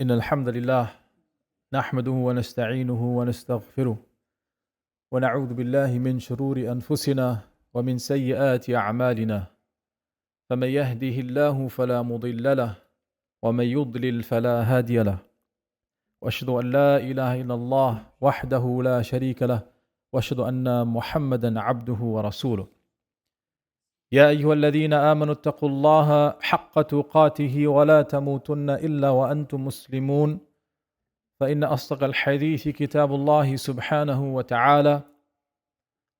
إن الحمد لله نحمده ونستعينه ونستغفره ونعوذ بالله من شرور أنفسنا ومن سيئات أعمالنا فمن يهده الله فلا مضل له ومن يضلل فلا هادي له وأشهد أن لا إله إلا الله وحده لا شريك له وأشهد أن محمدا عبده ورسوله يا أيها الذين آمنوا اتقوا الله حق تقاته ولا تموتن إلا وأنتم مسلمون فإن أصدق الحديث كتاب الله سبحانه وتعالى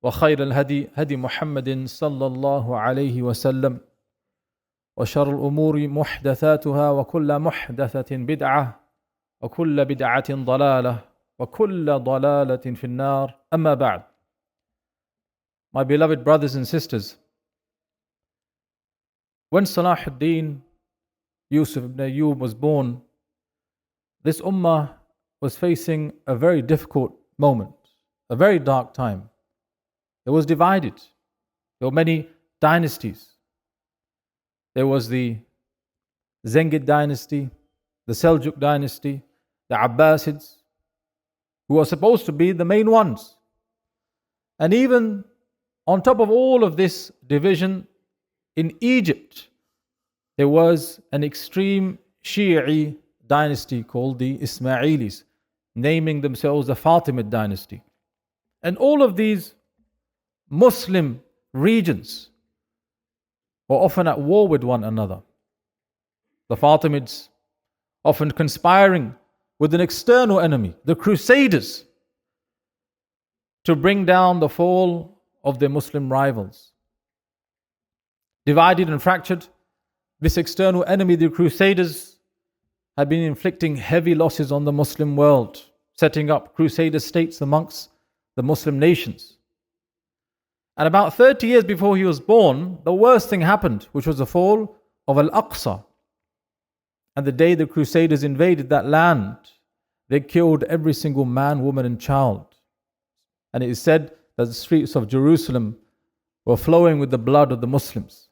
وخير الهدي هدي محمد صلى الله عليه وسلم وشر الأمور محدثاتها وكل محدثة بدعة وكل بدعة ضلالة وكل ضلالة في النار أما بعد. My beloved brothers and sisters, when Salahudin Yusuf ibn Ayyub was born, this ummah was facing a very difficult moment, a very dark time. It was divided. There were many dynasties. There was the Zengid dynasty, the Seljuk dynasty, the Abbasids, who were supposed to be the main ones. And even on top of all of this division, in Egypt, there was an extreme Shi'i dynasty called the Ismailis, naming themselves the Fatimid dynasty. And all of these Muslim regions were often at war with one another. The Fatimids often conspiring with an external enemy, the Crusaders, to bring down the fall of their Muslim rivals. Divided and fractured, this external enemy, the Crusaders, had been inflicting heavy losses on the Muslim world, setting up Crusader states amongst the Muslim nations. And about 30 years before he was born, the worst thing happened, which was the fall of Al-Aqsa. And the day the Crusaders invaded that land, they killed every single man, woman and child. And it is said that the streets of Jerusalem were flowing with the blood of the Muslims.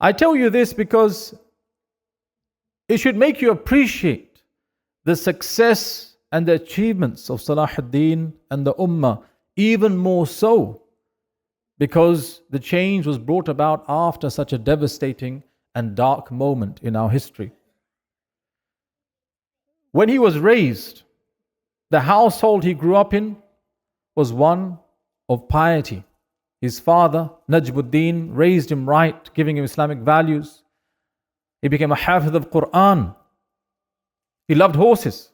I tell you this because it should make you appreciate the success and the achievements of Salahudin and the ummah, even more so because the change was brought about after such a devastating and dark moment in our history. When he was raised, the household he grew up in was one of piety. His father, Najmuddin, raised him right, giving him Islamic values. He became a hafiz of Quran. He loved horses.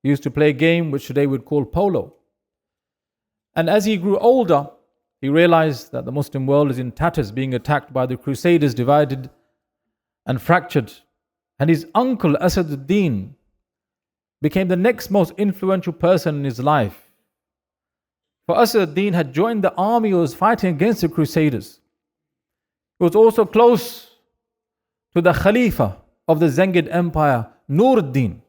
He used to play a game which today we'd call polo. And as he grew older, he realized that the Muslim world is in tatters, being attacked by the Crusaders, divided and fractured. And his uncle, Asaduddin, became the next most influential person in his life. For Asaduddin had joined the army who was fighting against the Crusaders. He was also close to the Khalifa of the Zengid Empire, Nuruddin.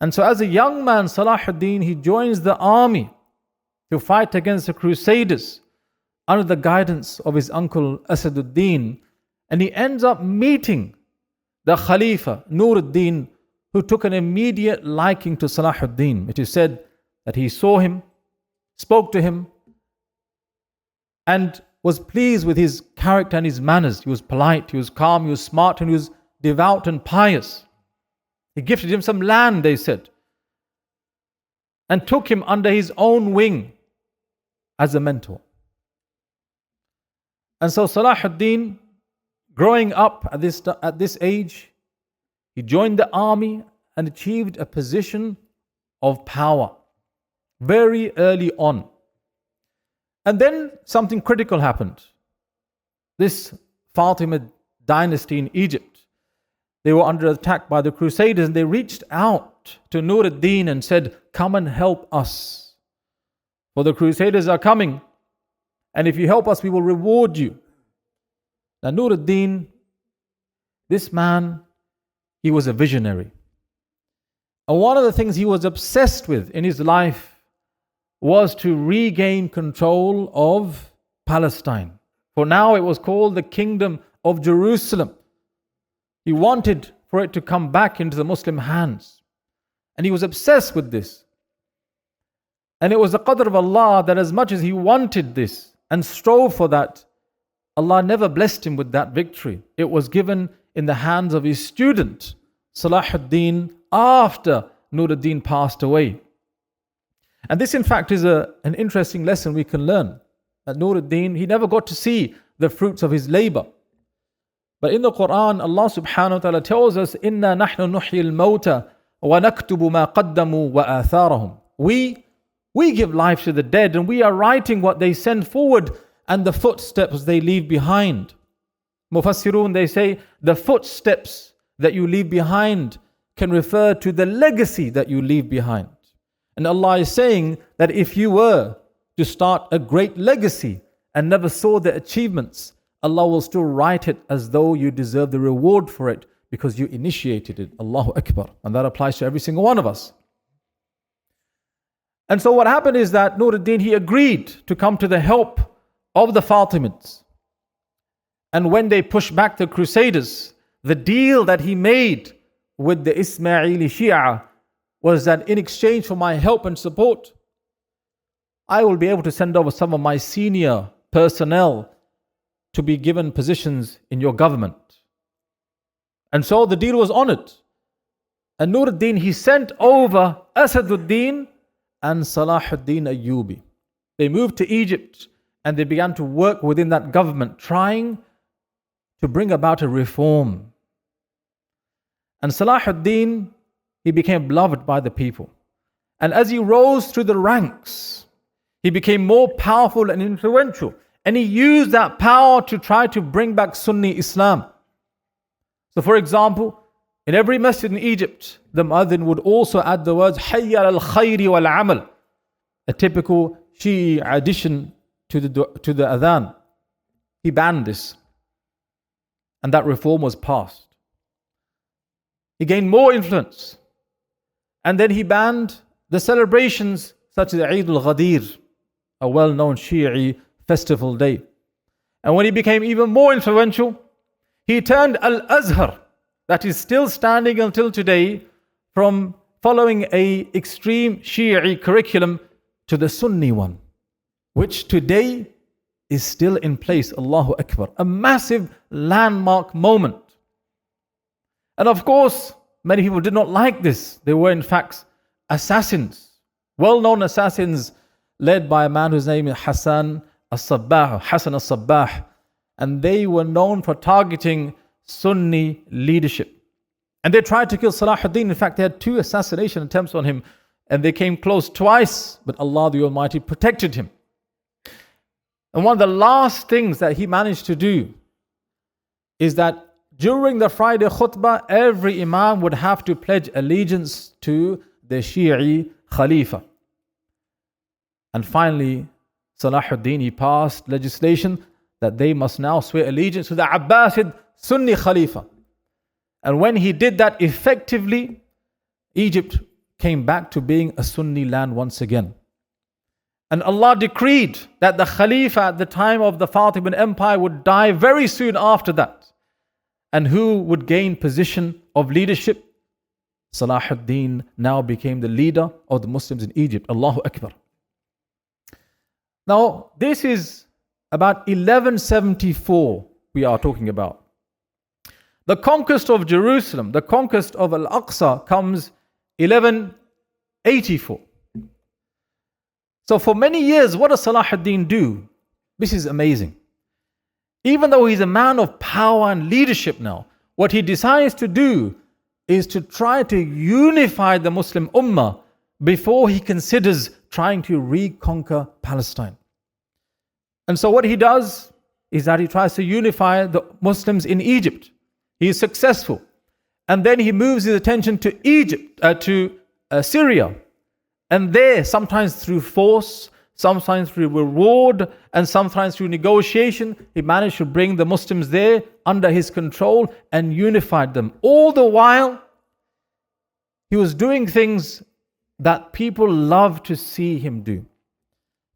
And so as a young man, Salahudin, he joins the army to fight against the Crusaders under the guidance of his uncle Asaduddin. And he ends up meeting the Khalifa, Nuruddin, who took an immediate liking to Salahudin. It is said that he saw him, spoke to him, and was pleased with his character and his manners. He was polite, he was calm, he was smart, and he was devout and pious. He gifted him some land, they said, and took him under his own wing as a mentor. And so Salahudin, growing up at this age, he joined the army and achieved a position of power very early on. And then something critical happened. This Fatimid dynasty in Egypt, they were under attack by the Crusaders, and they reached out to Nuruddin and said, "Come and help us, for the Crusaders are coming, and if you help us, we will reward you." Now Nuruddin, this man, he was a visionary. And one of the things he was obsessed with in his life was to regain control of Palestine. For now it was called the Kingdom of Jerusalem. He wanted for it to come back into the Muslim hands. And he was obsessed with this. And it was the qadr of Allah that as much as he wanted this and strove for that, Allah never blessed him with that victory. It was given in the hands of his student, Salahudin, after Nuruddin passed away. And this in fact is an interesting lesson we can learn. That Nuruddin, he never got to see the fruits of his labor. But in the Quran, Allah subhanahu wa ta'ala tells us, إِنَّا نَحْنُ نُحْيِي الْمَوْتَى وَنَكْتُبُ مَا قَدَّمُوا وَآثَارَهُم. We give life to the dead and we are writing what they send forward and the footsteps they leave behind. Mufassirun, they say, the footsteps that you leave behind can refer to the legacy that you leave behind. And Allah is saying that if you were to start a great legacy and never saw the achievements, Allah will still write it as though you deserve the reward for it because you initiated it. Allahu Akbar. And that applies to every single one of us. And so what happened is that Nuruddin, he agreed to come to the help of the Fatimids. And when they pushed back the Crusaders, the deal that he made with the Ismaili Shia was that in exchange for my help and support, I will be able to send over some of my senior personnel to be given positions in your government. And so the deal was honored. And Nuruddin, he sent over Asaduddin and Salahuddin Ayyubi. They moved to Egypt and they began to work within that government, trying to bring about a reform. And Salahuddin, he became beloved by the people. And as he rose through the ranks, he became more powerful and influential. And he used that power to try to bring back Sunni Islam. So for example, in every masjid in Egypt, the muadhin would also add the words Hayya al-khayri wal-amal, a typical Shi'i addition to the adhan. He banned this. And that reform was passed. He gained more influence. And then he banned the celebrations such as Eid al-Ghadir, a well-known Shi'i festival day. And when he became even more influential, he turned Al-Azhar, that is still standing until today, from following an extreme Shi'i curriculum to the Sunni one, which today is still in place. Allahu Akbar. A massive landmark moment. And of course, many people did not like this. They were in fact assassins, well-known assassins led by a man whose name is Hassan al-Sabbah. And they were known for targeting Sunni leadership. And they tried to kill Salahuddin. In fact, they had 2 assassination attempts on him. And they came close twice, but Allah the Almighty protected him. And one of the last things that he managed to do is that during the Friday khutbah, every Imam would have to pledge allegiance to the Shi'i Khalifa. And finally, Salahuddin, he passed legislation that they must now swear allegiance to the Abbasid Sunni Khalifa. And when he did that effectively, Egypt came back to being a Sunni land once again. And Allah decreed that the Khalifa at the time of the Fatimid Empire would die very soon after that. And who would gain position of leadership? Salahuddin now became the leader of the Muslims in Egypt. Allahu Akbar. Now, this is about 1174 we are talking about. The conquest of Jerusalem, the conquest of Al-Aqsa comes 1184. So for many years, what does Salahuddin do? This is amazing. Even though he's a man of power and leadership now, what he decides to do is to try to unify the Muslim ummah before he considers trying to reconquer Palestine. And so what he does is that he tries to unify the Muslims in Egypt. He is successful. And then he moves his attention to Egypt, to Syria. And there, sometimes through force, sometimes through reward, and sometimes through negotiation, he managed to bring the Muslims there under his control and unified them. All the while, he was doing things that people love to see him do.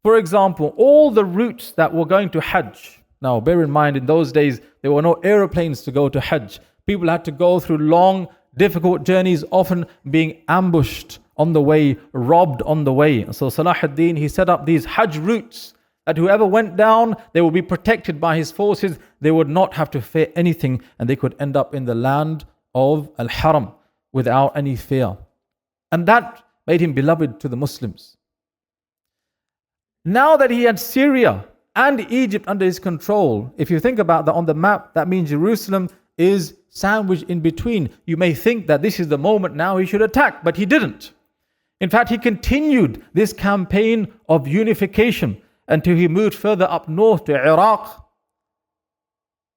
For example, all the routes that were going to Hajj. Now, bear in mind, in those days, there were no aeroplanes to go to Hajj. People had to go through long, difficult journeys, often being ambushed on the way, robbed on the way. So Salahudin, he set up these Hajj routes that whoever went down, they would be protected by his forces. They would not have to fear anything, and they could end up in the land of Al-Haram without any fear. And that made him beloved to the Muslims. Now that he had Syria and Egypt under his control, if you think about that on the map, that means Jerusalem is sandwiched in between. You may think that this is the moment now he should attack, but he didn't. In fact, he continued this campaign of unification until he moved further up north to Iraq,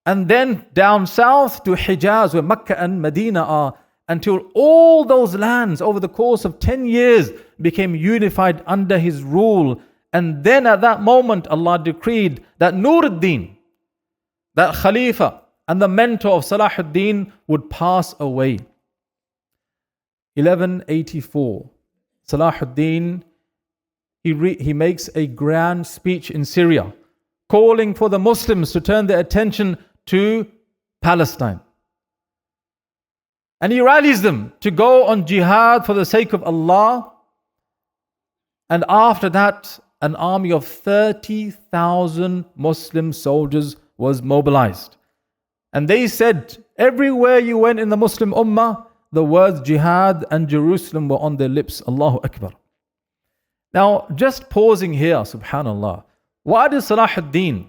and then down south to Hijaz, where Mecca and Medina are, until all those lands over the course of 10 years became unified under his rule. And then at that moment, Allah decreed that Nuruddin, that Khalifa and the mentor of Salahuddin, would pass away. 1184, Salahuddin, he makes a grand speech in Syria, calling for the Muslims to turn their attention to Palestine. And he rallies them to go on jihad for the sake of Allah. And after that, an army of 30,000 Muslim soldiers was mobilized. And they said, everywhere you went in the Muslim ummah, the words jihad and Jerusalem were on their lips. Allahu Akbar. Now, just pausing here, subhanallah, why did Salahuddin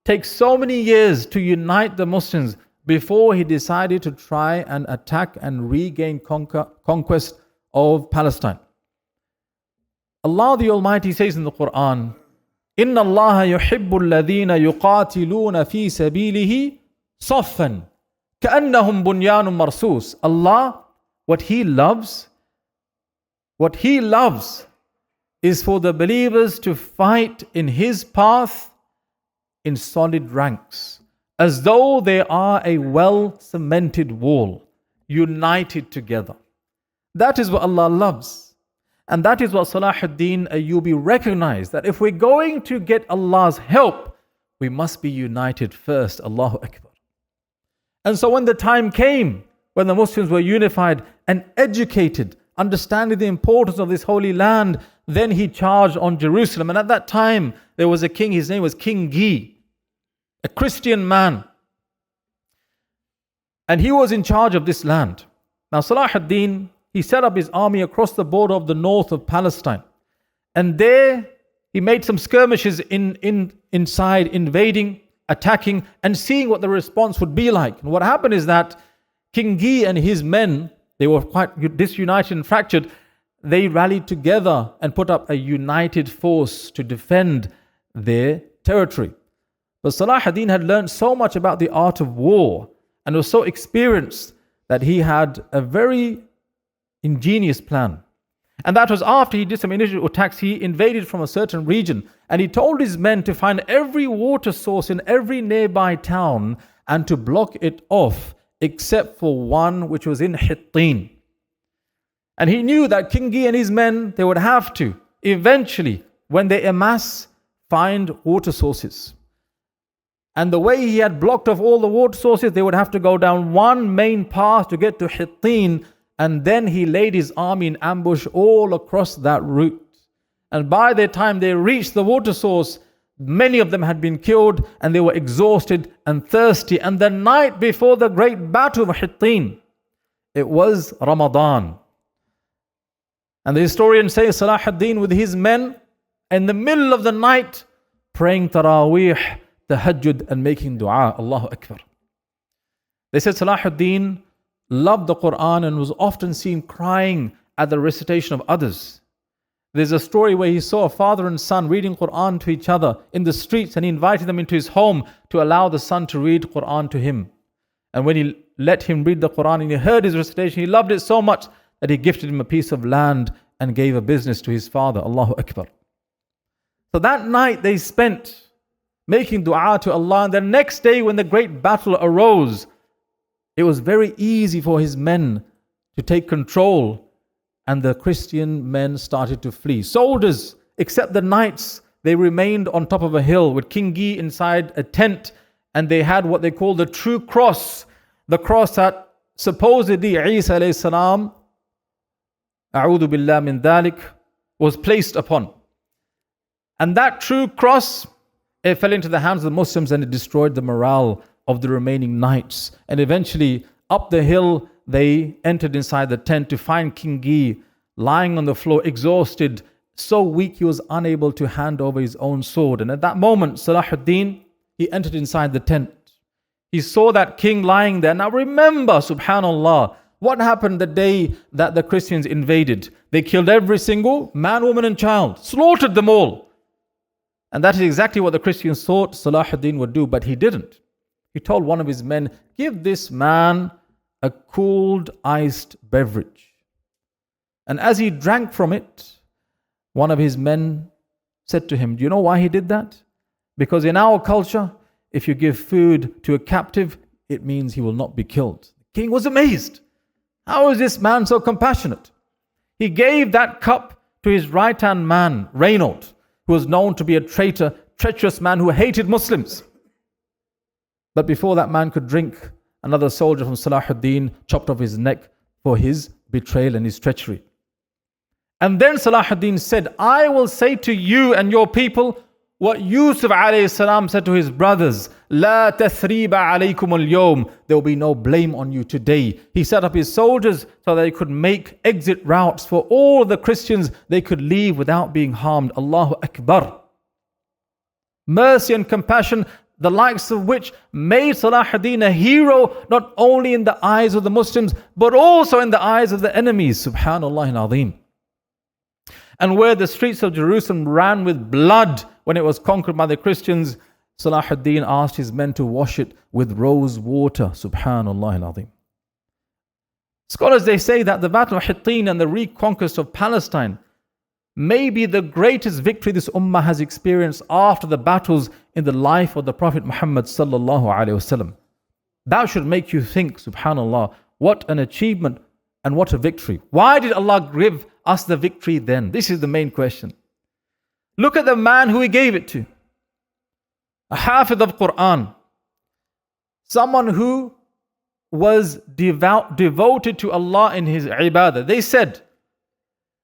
take so many years to unite the Muslims before he decided to try and attack and regain conquest of Palestine? Allah the Almighty says in the Quran, إِنَّ اللَّهَ يُحِبُّ الَّذِينَ يُقَاتِلُونَ فِي سَبِيلِهِ صَفًّا كَأَنَّهُمْ بُنْيَانٌ مَرْصُوصٌ. Allah, what He loves is for the believers to fight in His path in solid ranks, as though they are a well-cemented wall, united together. That is what Allah loves. And that is what Salahuddin Ayyubi recognized, that if we're going to get Allah's help, we must be united first. Allahu Akbar. And so when the time came, when the Muslims were unified and educated, understanding the importance of this holy land, then he charged on Jerusalem. And at that time, there was a king, his name was King Gi, a Christian man. And he was in charge of this land. Now Salahuddin, he set up his army across the border of the north of Palestine. And there he made some skirmishes inside, invading, attacking, and seeing what the response would be like. And what happened is that King Gi and his men, they were quite disunited and fractured. They rallied together and put up a united force to defend their territory. But Salahuddin had learned so much about the art of war and was so experienced that he had a very ingenious plan. And that was after he did some initial attacks. He invaded from a certain region and he told his men to find every water source in every nearby town and to block it off except for one which was in Hattin. And he knew that King Gi and his men, they would have to eventually, when they amass, find water sources. And the way he had blocked off all the water sources, they would have to go down one main path to get to Hattin. And then he laid his army in ambush all across that route. And by the time they reached the water source, many of them had been killed and they were exhausted and thirsty. And the night before the great battle of Hattin, it was Ramadan. And the historian says Salahuddin with his men in the middle of the night praying Taraweeh, Tahajjud and making dua. Allahu Akbar. They said Salahuddin loved the Quran and was often seen crying at the recitation of others. There's a story where he saw a father and son reading Quran to each other in the streets, and he invited them into his home to allow the son to read Quran to him. And when he let him read the Quran and he heard his recitation, he loved it so much that he gifted him a piece of land and gave a business to his father. Allahu Akbar. So that night they spent making dua to Allah, and the next day when the great battle arose, it was very easy for his men to take control, and the Christian men started to flee. Soldiers, except the knights, they remained on top of a hill with King Gi inside a tent, and they had what they call the true cross, the cross that supposedly Isa alayhi salam, a'udhu billah min dhalik, was placed upon. And that true cross, it fell into the hands of the Muslims and it destroyed the morale of the remaining knights. And eventually, up the hill, they entered inside the tent to find King Gi lying on the floor, exhausted, so weak he was unable to hand over his own sword. And at that moment, Salahudin, he entered inside the tent. He saw that king lying there. Now remember, subhanallah, what happened the day that the Christians invaded? They killed every single man, woman and child, slaughtered them all. And that is exactly what the Christians thought Salahudin would do, but he didn't. He told one of his men, give this man a cooled iced beverage. And as he drank from it, one of his men said to him, do you know why he did that? Because in our culture, if you give food to a captive, it means he will not be killed. The king was amazed. How is this man so compassionate? He gave that cup to his right-hand man, Reynold, who was known to be a traitor, treacherous man who hated Muslims. But before that man could drink, another soldier from Salahudin chopped off his neck for his betrayal and his treachery. And then Salahudin said, I will say to you and your people what Yusuf alayhi salam said to his brothers, La tathriba alaykum al-yawm. There will be no blame on you today. He set up his soldiers so they could make exit routes for all the Christians. They could leave without being harmed. Allahu Akbar. Mercy and compassion, the likes of which made Salahudin a hero, not only in the eyes of the Muslims, but also in the eyes of the enemies. Subhanallah al-Azim. And where the streets of Jerusalem ran with blood when it was conquered by the Christians, Salahudin asked his men to wash it with rose water. Subhanallah al-Azim. Scholars, they say that the Battle of Hattin and the reconquest of Palestine may be the greatest victory this ummah has experienced after the battles in the life of the Prophet Muhammad sallallahu alaihi wasallam. That should make you think, subhanallah, what an achievement and what a victory. Why did Allah give us the victory then? This is the main question. Look at the man who He gave it to. A Hafid of Quran. Someone who was devoted to Allah in his ibadah. They said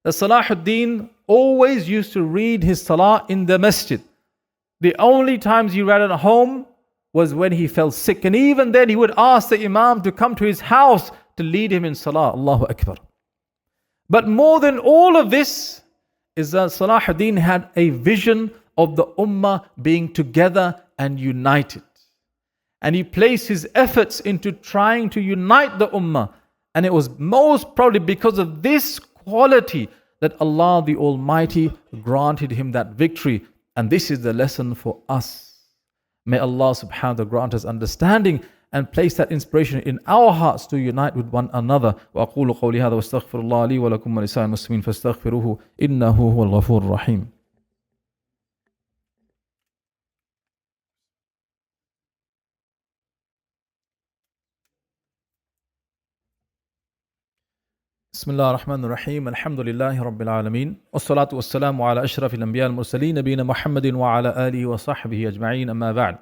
that Salahudin always used to read his salah in the masjid. The only times he read at home was when he fell sick. And even then he would ask the Imam to come to his house to lead him in salah. Allahu Akbar. But more than all of this is that Salahudin had a vision of the ummah being together and united. And he placed his efforts into trying to unite the ummah. And it was most probably because of this quality that Allah the Almighty granted him that victory. And this is the lesson for us. May Allah subhanahu wa ta'ala grant us understanding and place that inspiration in our hearts to unite with one another. وأقول قولي هذا واستغفر الله لي ولكم ولسائر المسلمين فاستغفروه إنه هو الغفور الرحيم. بسم الله الرحمن الرحيم الحمد لله رب العالمين والصلاة والسلام على أشرف الأنبياء المرسلين نبينا محمد وعلى آله وصحبه أجمعين أما بعد.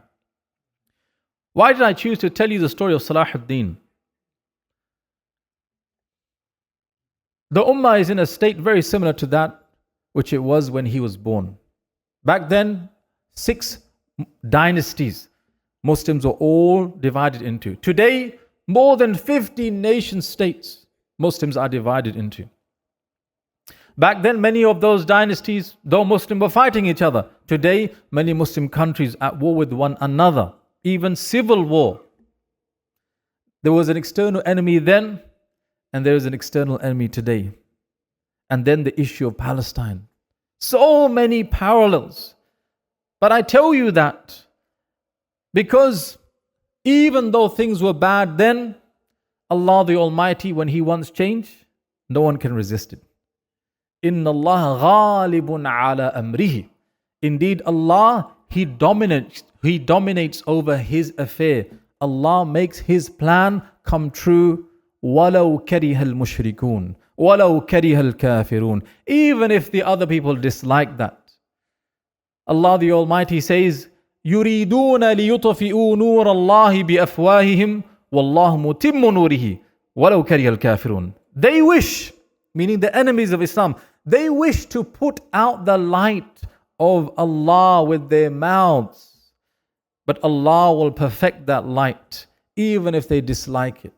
Why did I choose to tell you the story of Salahudin? The ummah is in a state very similar to that which it was when he was born. Back then, 6 dynasties Muslims were all divided into. Today, more than 50 nation states Muslims are divided into. Back then, many of those dynasties, though Muslim, were fighting each other. Today, many Muslim countries at war with one another, even civil war. There was an external enemy then, and there is an external enemy today. And then the issue of Palestine. So many parallels. But I tell you that because even though things were bad then, Allah the Almighty, when He wants change, no one can resist it. Inna Allah ghalibun ala amrihi. Indeed, Allah, He dominates over His affair. Allah makes His plan come true. وَلَوْ كَرِهَ الْمُشْرِكُونَ وَلَوْ كَرِهَ الْكَافِرُونَ. Even if the other people dislike that. Allah the Almighty says, يُرِيدُونَ لِيُطْفِئُوا نُورَ اللَّهِ بِأَفْوَاهِهِمْ وَاللَّهُ مُتِمُّ نُورِهِ وَلَوْ كَرِهَ الْكَافِرُونَ. They wish, meaning the enemies of Islam, they wish to put out the light of Allah with their mouths. But Allah will perfect that light, even if they dislike it.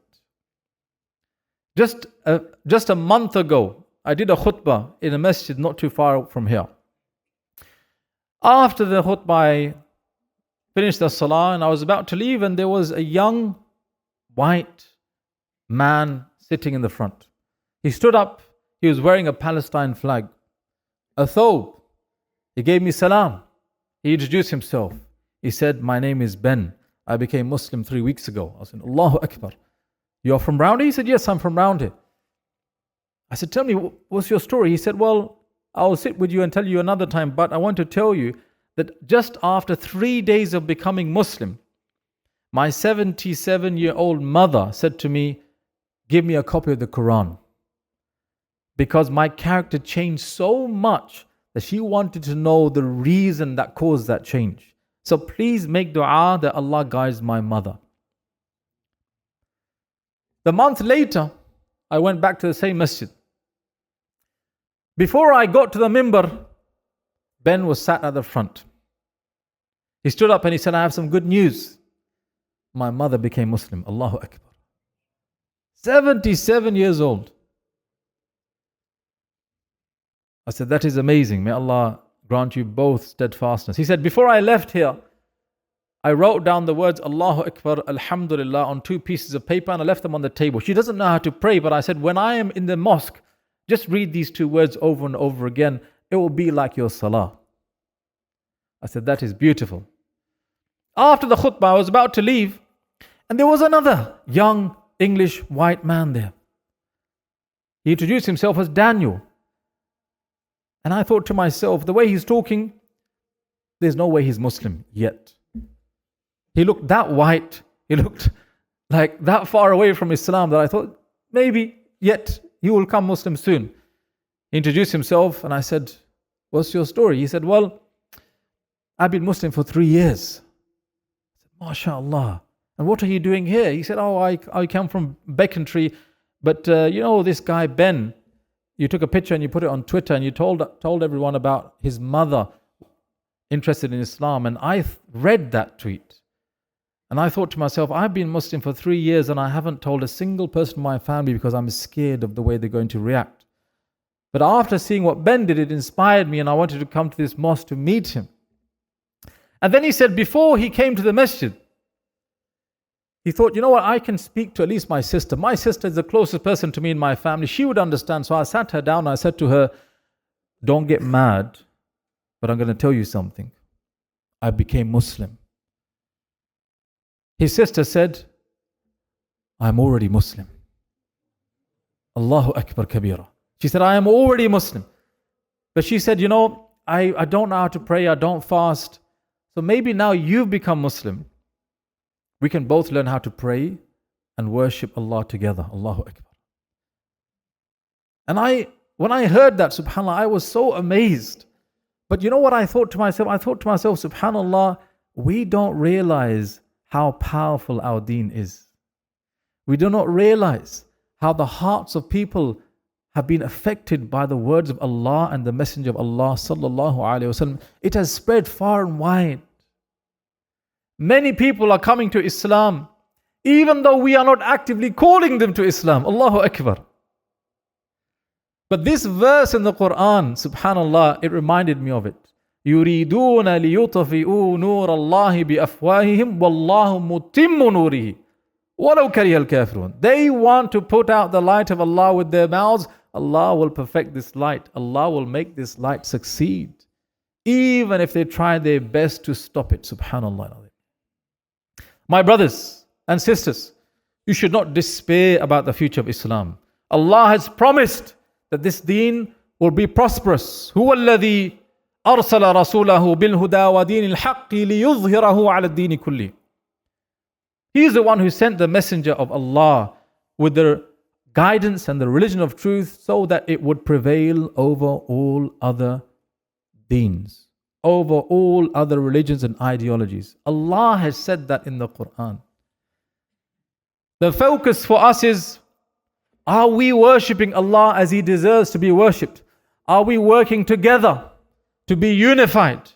Just a month ago, I did a khutbah in a masjid not too far from here. After the khutbah, I finished the salah and I was about to leave, and there was a young white man sitting in the front. He stood up, he was wearing a Palestine flag, a thobe. He gave me salam. He introduced himself. He said, "My name is Ben. I became Muslim 3 weeks ago." I said, "Allahu Akbar. You're from round here?" He said, "Yes, I'm from round here." I said, "Tell me, what's your story?" He said, "Well, I'll sit with you and tell you another time, but I want to tell you that just after 3 days of becoming Muslim, my 77-year-old mother said to me, 'Give me a copy of the Quran.' Because my character changed so much that she wanted to know the reason that caused that change. So please make dua that Allah guides my mother." The month later, I went back to the same masjid. Before I got to the mimbar, Ben was sat at the front. He stood up and he said, "I have some good news. My mother became Muslim." Allahu Akbar. 77 years old. I said, "That is amazing. May Allah grant you both steadfastness." He said, "Before I left here, I wrote down the words Allahu Akbar, Alhamdulillah on 2 pieces of paper and I left them on the table." She doesn't know how to pray, but I said, "When I am in the mosque, just read these 2 words over and over again. It will be like your salah." I said, "That is beautiful." After the khutbah, I was about to leave, and there was another young English white man there. He introduced himself as Daniel. And I thought to myself, the way he's talking, there's no way he's Muslim yet. He looked that white, he looked like that far away from Islam that I thought, maybe yet he will become Muslim soon. He introduced himself and I said, "What's your story?" He said, "Well, I've been Muslim for 3 years." I said, "MashaAllah. And what are you doing here?" He said, "Oh, I come from Becontree, but this guy Ben, you took a picture and you put it on Twitter and you told everyone about his mother interested in Islam, and I read that tweet. And I thought to myself, I've been Muslim for 3 years and I haven't told a single person in my family because I'm scared of the way they're going to react. But after seeing what Ben did, it inspired me and I wanted to come to this mosque to meet him." And then he said before he came to the masjid, he thought, I can speak to at least my sister. My sister is the closest person to me in my family. She would understand. So I sat her down and I said to her, "Don't get mad, but I'm going to tell you something. I became Muslim." His sister said, "I'm already Muslim." Allahu Akbar Kabira. She said, "I am already Muslim." But she said, I don't know how to pray, I don't fast. So maybe now you've become Muslim. We can both learn how to pray and worship Allah together. Allahu Akbar. And when I heard that, subhanAllah, I was so amazed. But you know what I thought to myself? I thought to myself, subhanAllah, we don't realize how powerful our deen is. We do not realize how the hearts of people have been affected by the words of Allah and the Messenger of Allah sallallahu alaihi wasallam. It has spread far and wide. Many people are coming to Islam, even though we are not actively calling them to Islam. Allahu Akbar. But this verse in the Quran, subhanallah, it reminded me of it. يُرِيدُونَ لِيُطْفِئُوا نُورَ اللَّهِ بِأَفْوَاهِهِمْ وَاللَّهُ مُتِمُّ نُورِهِ وَلَوْ كَرِهَ الْكَافِرُونَ. They want to put out the light of Allah with their mouths. Allah will perfect this light. Allah will make this light succeed, even if they try their best to stop it. Subhanallah. My brothers and sisters, you should not despair about the future of Islam. Allah has promised that this deen will be prosperous. هُوَ الَّذِي أَرْسَلَ رَسُولَهُ بِالْهُدَى وَدِينِ الْحَقِّ لِيُظْهِرَهُ عَلَى الدِّينِ كُلِّهِ. He is the one who sent the messenger of Allah with the guidance and the religion of truth so that it would prevail over all other deens, over all other religions and ideologies. Allah has said that in the Quran. The focus for us is Are we worshipping Allah as He deserves to be worshipped? Are we working together to be unified,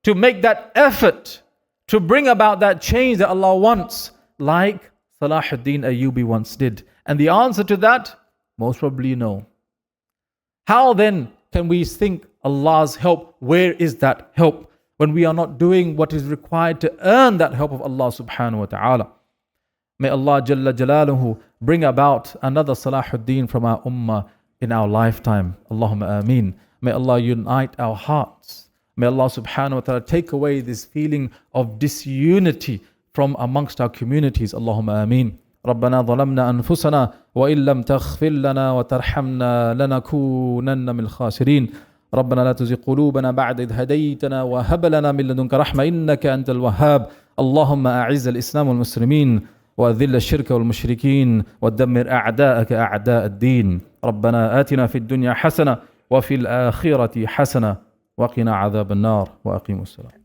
to make that effort, to bring about that change that Allah wants, like Salahudin Ayyubi once did? And the answer to that, most probably no. How then can we think Allah's help? Where is that help when we are not doing what is required to earn that help of Allah subhanahu wa ta'ala? May Allah Jalla Jalaluhu bring about another Salahuddin from our ummah in our lifetime. Allahumma ameen. May Allah unite our hearts. May Allah subhanahu wa ta'ala take away this feeling of disunity from amongst our communities. Allahumma ameen. ربنا ظلمنا أنفسنا وإن لم تغفر لنا وترحمنا لنكونن من الخاسرين ربنا لا تزغ قلوبنا بعد إذ هديتنا وهب لنا من لدنك رحمة إنك أنت الوهاب اللهم أعز الإسلام والمسلمين وأذل الشرك والمشركين ودمر أعداءك أعداء الدين ربنا آتنا في الدنيا حسنة وفي الآخرة حسنة وقنا عذاب النار وأقيموا الصلاة